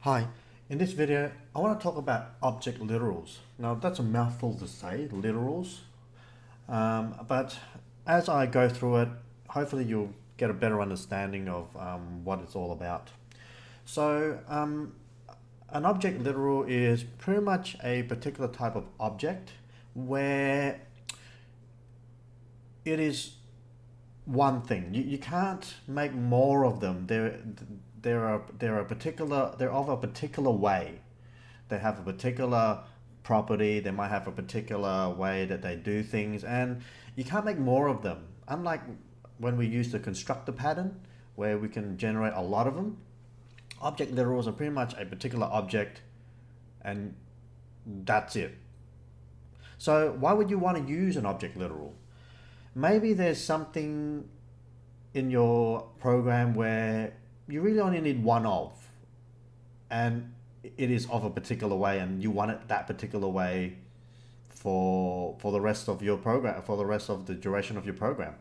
Hi, in this video I want to talk about object literals. Now that's a mouthful to say, literals, but as I go through it, hopefully you'll get a better understanding of what it's all about. So an object literal is pretty much a particular type of object where it is one thing. You can't make more of them. They're of a particular way. They have a particular property. They might have a particular way that they do things, and you can't make more of them. Unlike when we use the constructor pattern, where we can generate a lot of them, object literals are pretty much a particular object, and that's it. So why would you want to use an object literal? Maybe there's something in your program where you really only need one of, and it is of a particular way, and you want it that particular way for the rest of your program, for the rest of the duration of your program.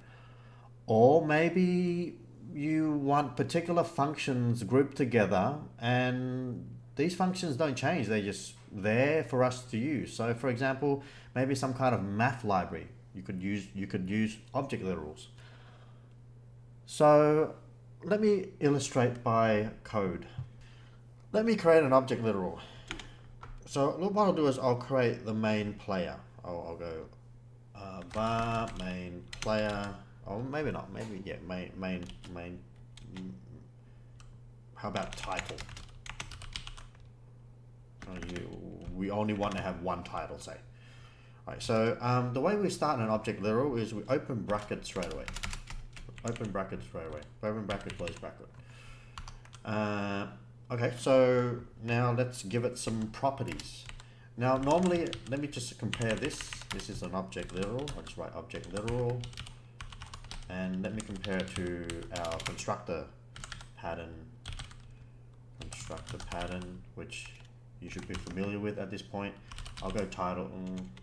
Or maybe you want particular functions grouped together, and these functions don't change, they're just there for us to use. So for example, maybe some kind of math library, you could use object literals. So let me illustrate by code. Let me create an object literal. So what I'll do is I'll create the main player. I'll go var main player. Oh, maybe not. Maybe yeah. Main. How about title? We only want to have one title, say. All right. So the way we start an object literal is we open brackets straight away. Open brackets straight away. Open bracket, close bracket. Okay, so now let's give it some properties. Now normally, let me just compare this. This is an object literal. I'll just write object literal. And let me compare it to our constructor pattern. Constructor pattern, which you should be familiar with at this point. I'll go title.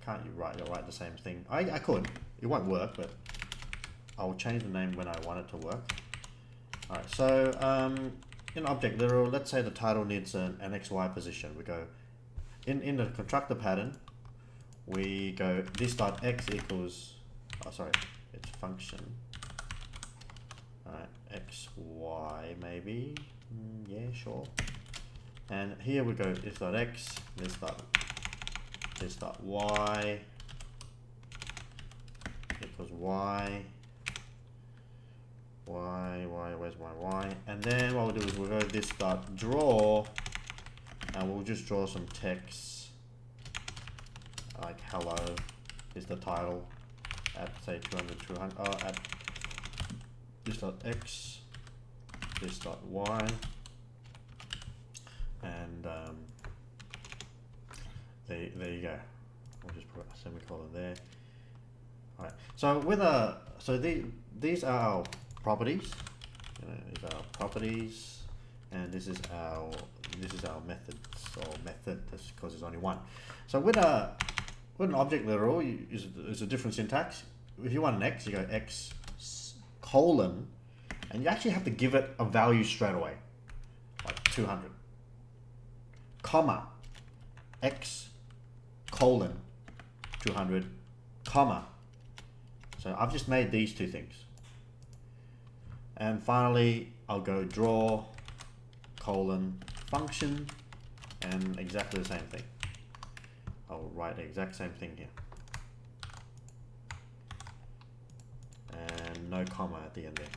Can't you write the same thing? I could. It won't work, but I'll change the name when I want it to work. Alright, so in object literal, let's say the title needs an XY position. We go in the constructor pattern, we go this dot x equals, oh sorry, it's function. Alright, XY maybe, yeah, sure. And here we go this dot x, this dot y equals y. Where's my y? And then what we'll do is we'll go this dot draw, and we'll just draw some text like hello is the title at say 200 at this dot x, this dot y, and there you go. We'll just put a semicolon there. All right. So these are our properties. These are our properties, and this is our methods, or method, that's because there's only one. So with an object literal is a different syntax. If you want an x, you go x colon, and you actually have to give it a value straight away, like 200, comma x colon 200, comma. So I've just made these two things. And finally, I'll go draw colon function, and exactly the same thing. I'll write the exact same thing here. And no comma at the end there.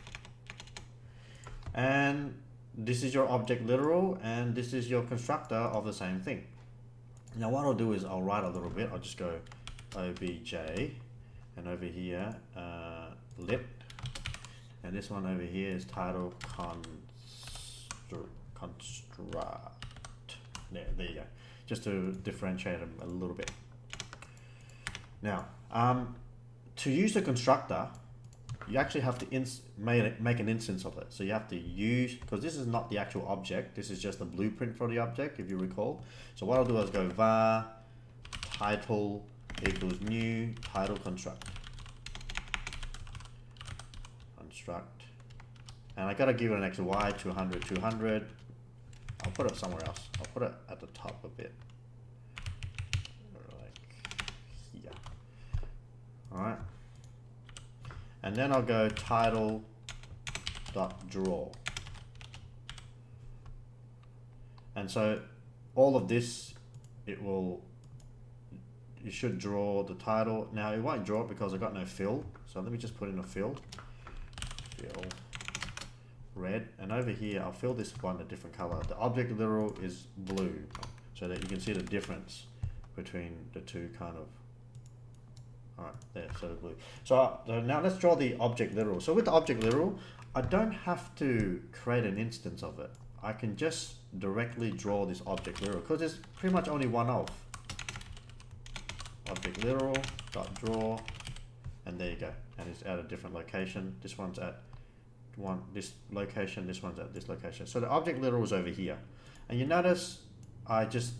And this is your object literal, and this is your constructor of the same thing. Now what I'll do is I'll write a little bit. I'll just go obj, and over here lit, and this one over here is title construct. There you go. Just to differentiate them a little bit. Now, to use the constructor, you actually have to make an instance of it. So you have to use, because this is not the actual object, this is just the blueprint for the object, if you recall. So what I'll do is go var title equals new title construct. And I gotta give it an x, y, 200, 200. I'll put it somewhere else. I'll put it at the top a bit. Like here. Alright. And then I'll go title dot draw. And so all of this, you should draw the title. Now it won't draw it because I got no fill. So let me just put in a fill. Fill red, and over here I'll fill this one a different color. The object literal is blue, so that you can see the difference between the two kind of. Alright, there, so the blue. So now let's draw the object literal. So with the object literal, I don't have to create an instance of it. I can just directly draw this object literal because there's pretty much only one of. Object literal dot draw, and there you go. And it's at a different location. This one's at this location. This one's at this location. So the object literal is over here, and you notice I just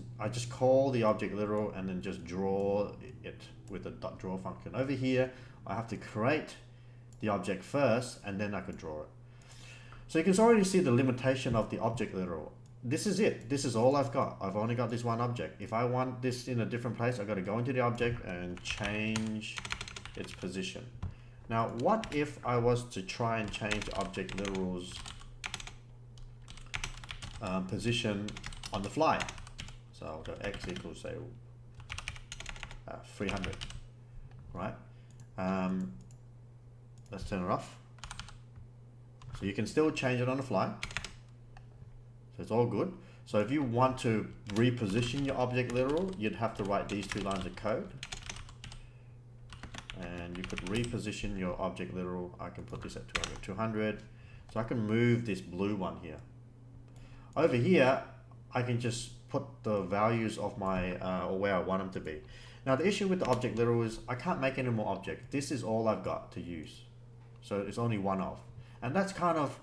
call the object literal and then just draw it with the dot draw function. Over here, I have to create the object first, and then I could draw it. So you can already see the limitation of the object literal. This is it. This is all I've got. I've only got this one object. If I want this in a different place, I've got to go into the object and change its position. Now, what if I was to try and change object literal's position on the fly? So I'll go x equals, say, 300, right? Let's turn it off. So you can still change it on the fly. So it's all good. So if you want to reposition your object literal, you'd have to write these two lines of code. And you could reposition your object literal. I can put this at 200, 200. So I can move this blue one here. Over here, I can just put the values of my, or where I want them to be. Now the issue with the object literal is I can't make any more objects. This is all I've got to use. So it's only one of. And that's kind of,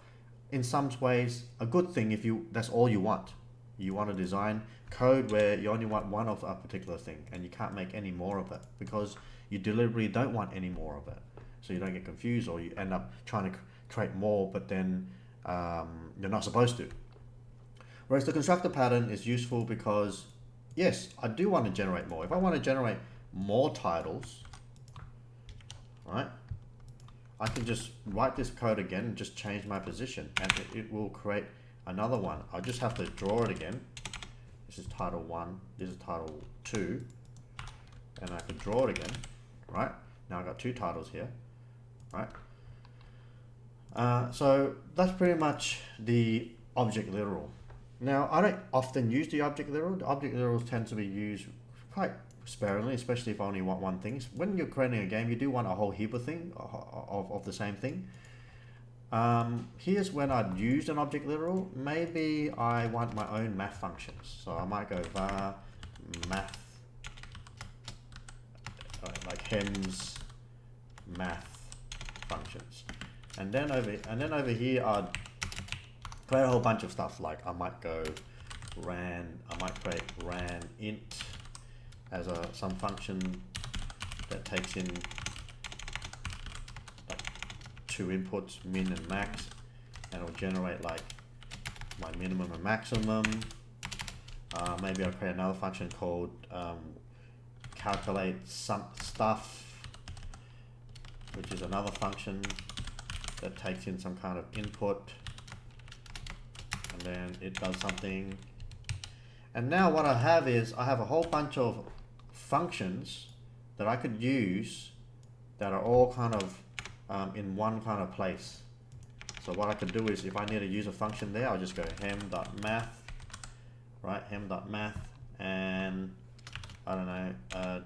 in some ways, a good thing if that's all you want. You want to design code where you only want one of a particular thing and you can't make any more of it because you deliberately don't want any more of it. So you don't get confused or you end up trying to create more but then you're not supposed to. Whereas the constructor pattern is useful because, yes, I do want to generate more. If I want to generate more titles, right, I can just write this code again and just change my position and it will create another one. I just have to draw it again. This is title 1, this is title 2, and I can draw it again, right? Now I've got two titles here, right? So that's pretty much the object literal. Now, I don't often use the object literal. The object literals tend to be used quite sparingly, especially if I only want one thing. When you're creating a game, you do want a whole heap of things of the same thing. Here's when I'd used an object literal. Maybe I want my own math functions. So I might go var math, like hems math functions. And then over here I'd create a whole bunch of stuff. Like I might go I might create ran int as some function that takes in like two inputs, min and max, and it'll generate like my minimum and maximum. Maybe I'll create another function called calculate some stuff, which is another function that takes in some kind of input and then it does something. And now what I have is I have a whole bunch of functions that I could use that are all kind of in one kind of place. So what I could do is if I need to use a function there, I'll just go hem.math, right? Hem.math, and I don't know,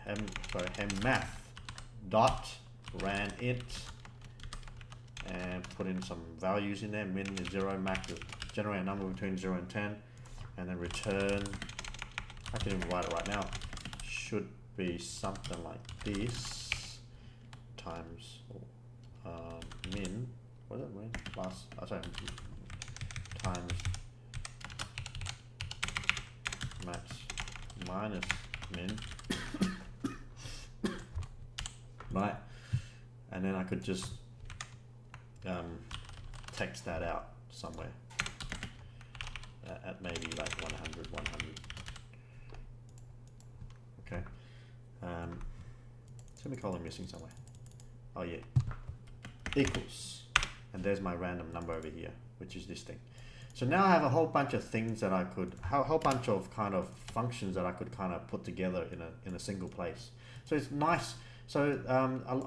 hemmath dot ran int, and put in some values in there. Min is 0, max is generate a number between 0 and 10, and then return. I can even write it right now. Should be something like this times min. What is it? Min plus. Sorry, times max minus min. Right, and then I could just text that out somewhere. at maybe like 100. Okay. Semicolon missing somewhere. Oh yeah. Equals. And there's my random number over here, which is this thing. So now I have a whole bunch of things that I could, a whole bunch of kind of functions that I could kind of put together in a single place. So it's nice. So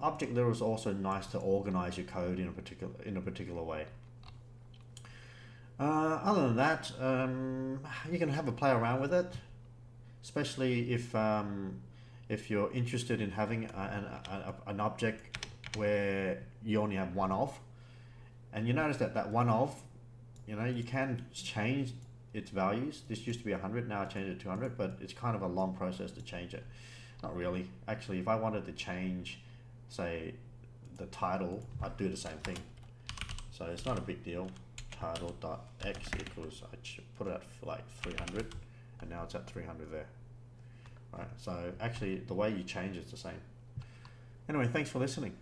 object literal is also nice to organize your code in a particular way. Other than that, you can have a play around with it, especially if you're interested in having an object where you only have one of, and you notice that one of, you can change its values. This used to be 100, now I changed it to 200, but it's kind of a long process to change it. Not really. Actually, if I wanted to change, say, the title, I'd do the same thing. So it's not a big deal. Title.x equals, I put it at like 300, and now it's at 300 there. Right, so actually the way you change it's the same. Anyway, thanks for listening.